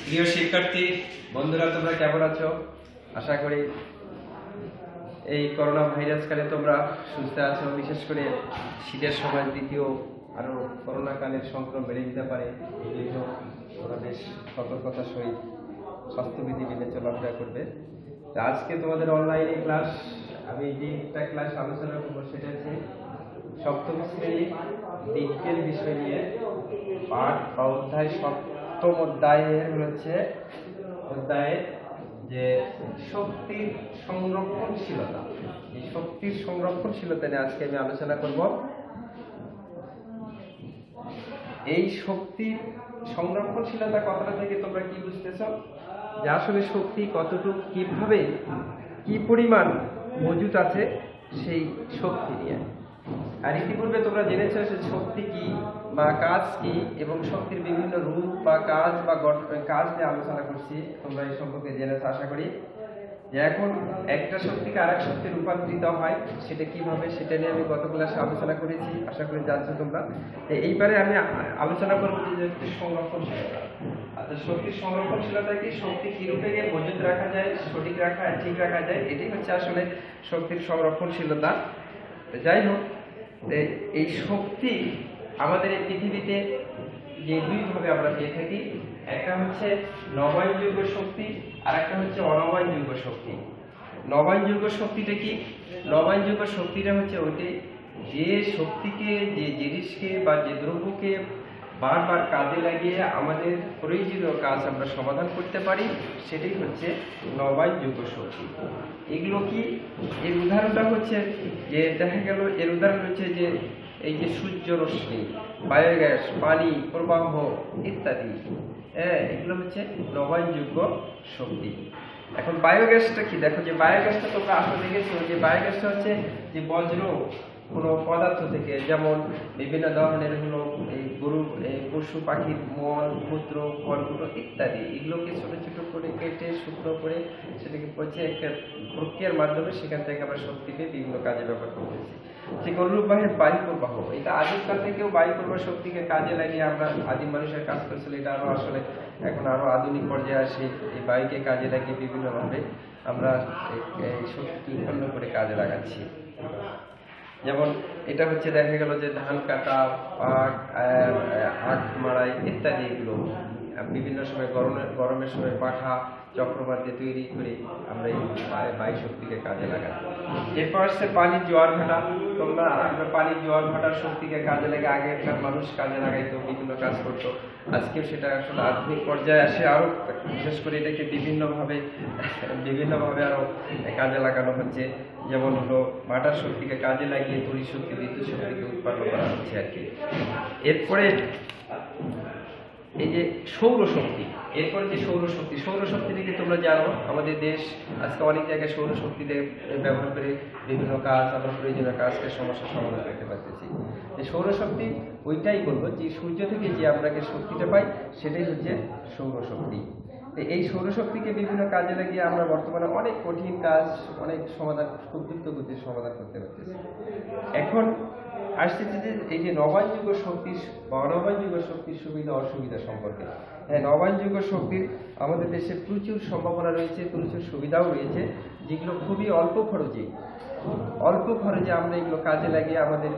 প্রিয় শিক্ষার্থী বন্ধুরা, তোমরা কেমন আছো? আশা করি এই করোনা ভাইরাস কালে তোমরা সুস্থ আছো। বিশেষ করে শীতের সময় দ্বিতীয় আরো করোনা কালের সংক্রমণ বেড়ে যেতে পারে, এই জন্য তোমরা বেশ সতর্কতার সহিত স্বাস্থ্যবিধি মেনে চলাফেরা করবে। আজকে তোমাদের অনলাইনে ক্লাস, আমি যে একটা ক্লাস আলোচনা করবো সেটা হচ্ছে সপ্তম শ্রেণীর বিজ্ঞান বিষয় নিয়ে পাঠ বা অধ্যায়। সপ্তম অধ্যায়ের হচ্ছে অধ্যায়ের যে শক্তির সংরক্ষণশীলতা, এই শক্তির সংরক্ষণশীলতা নিয়ে আজকে আমি আলোচনা করব। এই শক্তির সংরক্ষণশীলতা কথাটা থেকে তোমরা কি বুঝতেছ যে আসলে শক্তি কতটুকু, কিভাবে, কি পরিমাণ মজুত আছে সেই শক্তি নিয়ে। আর ইতিপূর্বে তোমরা জেনেছো যে শক্তি কি বা কাজ কি, এবং শক্তির বিভিন্ন রূপ বা কাজ বা কাজ নিয়ে আলোচনা করছি। তোমরা এই সম্পর্কে জেনেছো আশা করি। যে এখন একটা শক্তিকে আরেক শক্তি রূপান্তরিত হয়, সেটা কিভাবে, সেটা নিয়ে আমি গত ক্লাসে আলোচনা করেছি, আশা করি জানছো তোমরা। এইবারে আমি আলোচনা করবো যে সংরক্ষণশীলতা। আচ্ছা, শক্তির সংরক্ষণশীলতা কি? শক্তি কি রূপে মজুত রাখা যায়, সঠিক রাখা, ঠিক রাখা যায়, এটাই হচ্ছে আসলে শক্তির সংরক্ষণশীলতা। যাই হোক, এই শক্তি আমাদের এই পৃথিবীতে যে দুইভাবে আমরা পেয়ে থাকি, একটা হচ্ছে নবায়নযোগ্য শক্তি আর একটা হচ্ছে অনবায়নযোগ্য শক্তি। নবায়নযোগ্য শক্তিটা কি? নবায়নযোগ্য শক্তিটা হচ্ছে ওইটি যে শক্তিকে, যে জিনিসকে বা যে দ্রব্যকে বারবার কাজে লাগিয়ে আমাদের প্রয়োজনীয় কাজ আমরা সমাধান করতে পারি, সেটাই হচ্ছে নবায়নযোগ্য শক্তি। এগুলো কি? এর উদাহরণটা হচ্ছে যে দেখা গেল, এর উদাহরণ হচ্ছে যে এই যে সূর্য রশ্মি, বায়োগ্যাস, পানি প্রবাহ ইত্যাদি, এগুলো হচ্ছে নবায়নযোগ্য শক্তি। এখন বায়োগ্যাসটা কি? দেখো, যে বায়োগ্যাসটা তোমরা আসলে দেখেছো যে বায়োগ্যাসটা হচ্ছে যে বজ্র কোনো পদার্থ থেকে, যেমন বিভিন্ন ধরনের হলো এই গরু, পশু পাখির মল, মূত্র, ফলগুলো ইত্যাদি, এগুলোকে ছোট ছোট করে কেটে শুকনো করে সেটাকে পচে একটা প্রক্রিয়ার মাধ্যমে সেখান থেকে আমরা শক্তি পেয়ে বিভিন্ন কাজে ব্যবহার করতেছি। ঠিক অনুরূপভাবে বায়ু প্রবাহ, এটা আদিমকাল থেকেও বায়ু প্রবাহ শক্তিকে কাজে লাগিয়ে আমরা আদিম মানুষের কাজ করেছিল। এটা আরো আসলে এখন আরো আধুনিক পর্যায়ে আসে, এই বায়ুকে কাজে লাগিয়ে বিভিন্নভাবে আমরা এই শক্তি উৎপন্ন করে কাজে লাগাচ্ছি। যেমন এটা হচ্ছে দেখা গেল যে ধান কাটা, পাট, আখ মাড়াই ইত্যাদি, এগুলো বিভিন্ন সময় গরমের সময় পাঠা চক্রবাত দিয়ে তৈরি করে আমরা এই বায়ু শক্তিকে কাজে লাগাই। এরপর আসছে পানির জোয়ার ভাটা। তোমরা আমরা পানির জোয়ার ভাটার শক্তিকে কাজে লাগে আগেকার মানুষ কাজে লাগাইতো, বিভিন্ন কাজ করতো। আজকেও সেটা আসলে আধুনিক পর্যায়ে আসে, আরো বিশেষ করে এটাকে বিভিন্নভাবে আরো কাজে লাগানো হচ্ছে। যেমন হলো মাটার শক্তিকে কাজে লাগিয়ে তড়িৎ শক্তি, বিদ্যুৎ শক্তিকে উৎপন্ন করা হচ্ছে আর কি। এরপরে এই যে সৌরশক্তি, এরপরে যে সৌরশক্তি থেকে তোমরা জানো আমাদের দেশ আজকে অনেক জায়গায় সৌরশক্তিতে ব্যবহার করে বিভিন্ন কাজ, আমরা প্রয়োজনীয় কাজকে সমস্যার সমাধান করতে পারতেছি। এই সৌরশক্তি ওইটাই বলবো যে সূর্য থেকে যে আমরা শক্তিটা পাই, সেটাই হচ্ছে সৌরশক্তি। এই সৌরশক্তিকে বিভিন্ন কাজে লাগিয়ে আমরা বর্তমানে অনেক কঠিন কাজ, অনেক সমাধান খুব দ্রুত গতির সমাধান করতে পারতেছি। এখন আসছে যে এই যে নবায়নযোগ্য শক্তির বা অনবায়নযোগ্য শক্তির সুবিধা অসুবিধা সম্পর্কে। হ্যাঁ, নবায়নযোগ্য শক্তির আমাদের দেশে প্রচুর সম্ভাবনা রয়েছে, প্রচুর সুবিধাও রয়েছে, যেগুলো খুবই অল্প খরচে আমরা এগুলো কাজে লাগিয়ে আমাদের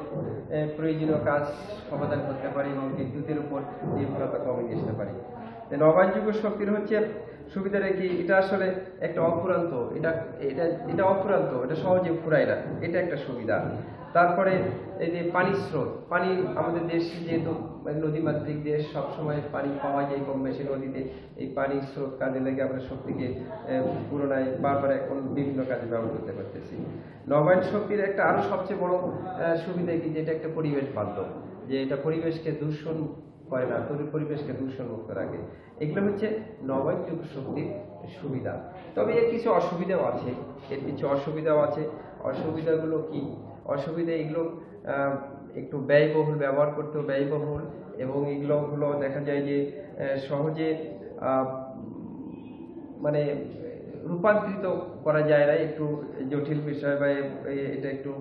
প্রয়োজনীয় কাজ সমাধান করতে পারি এবং বিদ্যুতের উপর নির্ভরতা কমিয়ে আসতে পারি। নবায়নযোগ্য শক্তির হচ্ছে সুবিধাটা কি? এটা আসলে একটা অফুরান্ত, এটা অফুরান্ত, এটা সহজে ফুরায় না, এটা একটা সুবিধা। তারপরে এই যে পানির স্রোত, পানি আমাদের দেশ যেহেতু নদীমাতৃক দেশ, সবসময় পানি পাওয়া যায় কম বেশি নদীতে। এই পানির স্রোত কাজে লেগে আমরা শক্তিকে পুরোনায় বারবার এখন বিভিন্ন কাজে ব্যবহার করতে পারতেছি। নবায়ন শক্তির একটা আরো সবচেয়ে বড় সুবিধা কি? যেটা একটা পরিবেশ বান্ধব, যে এটা পরিবেশকে দূষণ করে না, পরিবেশকে দূষণ মুক্ত রাখে। এগুলো হচ্ছে নবায়নযোগ্য শক্তির সুবিধা। তবে এর কিছু অসুবিধাও আছে, অসুবিধাগুলো কি? অসুবিধা এগুলো একটু ব্যয়বহুল, ব্যবহার করতেও ব্যয়বহুল, এবং এগুলো হলো দেখা যায় যে সহজে মানে রূপান্তরিত করা যায় না, একটু জটিল বিষয় বা এটা একটু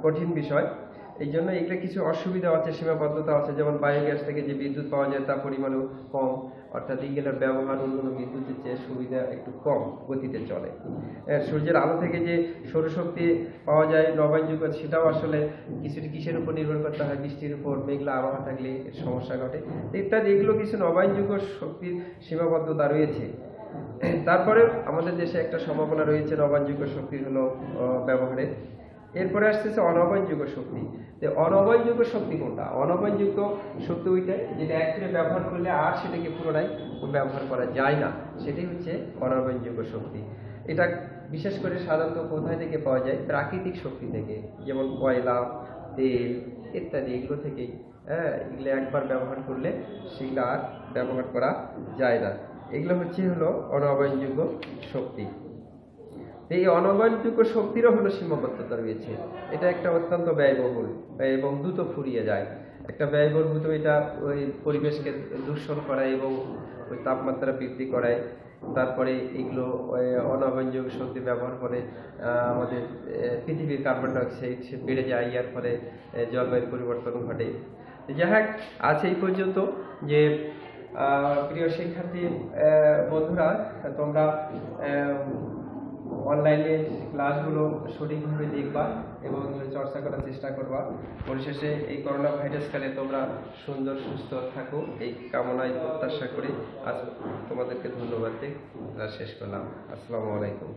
কঠিন বিষয়। এই জন্য এগুলো কিছু অসুবিধা আছে, সীমাবদ্ধতা আছে, যেমন বায়োগ্যাস থেকে যে বিদ্যুৎ পাওয়া যায় তার পরিমাণও কম, অর্থাৎ এগুলোর ব্যবহার অন্যান্য বিদ্যুতের চেয়ে সুবিধা একটু কম গতিতে চলে। সূর্যের আলো থেকে যে সৌরশক্তি পাওয়া যায় নবায়নযোগ্য, সেটাও আসলে কিছুটা কিসের উপর নির্ভর করতে হয়, বৃষ্টির উপর, মেঘলা আবহাওয়া থাকলে এর সমস্যা ঘটে ইত্যাদি। এগুলো কিছু নবায়নযোগ্য শক্তির সীমাবদ্ধতা রয়েছে। তারপরে আমাদের দেশে একটা সম্ভাবনা রয়েছে নবায়নযোগ্য শক্তির হলো ব্যবহারে। এরপরে আসতেছে অনবায়নযোগ্য শক্তি। অনবায়নযোগ্য শক্তি কোনটা? অনবায়নযোগ্য শক্তি ওইটাই যেটা একবারে ব্যবহার করলে আর সেটাকে পুনরায় ব্যবহার করা যায় না, সেটাই হচ্ছে অনবায়নযোগ্য শক্তি। এটা বিশেষ করে সাধারণত কোথায় থেকে পাওয়া যায়? প্রাকৃতিক শক্তি থেকে, যেমন কয়লা, তেল ইত্যাদি, এগুলো থেকেই। এগুলো একবার ব্যবহার করলে সেগুলো আর ব্যবহার করা যায় না। এগুলো হলো অনবায়নযোগ্য শক্তি। এই অনবায়নযোগ্য শক্তিরও হলো সীমাবদ্ধতা রয়েছে। এটা একটা অত্যন্ত ব্যয়বহুল এবং দ্রুত ফুরিয়ে যায়। একটা ব্যয়বহুল, এটা ওই পরিবেশকে দূষণ করায় এবং ওই তাপমাত্রা বৃদ্ধি করায়। তারপরে এগুলো অনবায়নযোগ্য শক্তি ব্যবহার করে আমাদের পৃথিবীর কার্বন ডাইঅক্সাইড বেড়ে যায়, ইয়ার ফলে জলবায়ুর পরিবর্তন ঘটে। যাই হোক, আজ এই পর্যন্ত। যে প্রিয় শিক্ষার্থী বন্ধুরা, তোমরা অনলাইনে ক্লাসগুলো সঠিকভাবে দেখবা এবং চর্চা করার চেষ্টা করবা। পরিশেষে এই করোনা ভাইরাস কালে তোমরা সুন্দর সুস্থ থাকো, এই কামনায় প্রত্যাশা করে আজ তোমাদেরকে ধন্যবাদ দিয়ে ক্লাস শেষ করলাম। আসসালামু আলাইকুম।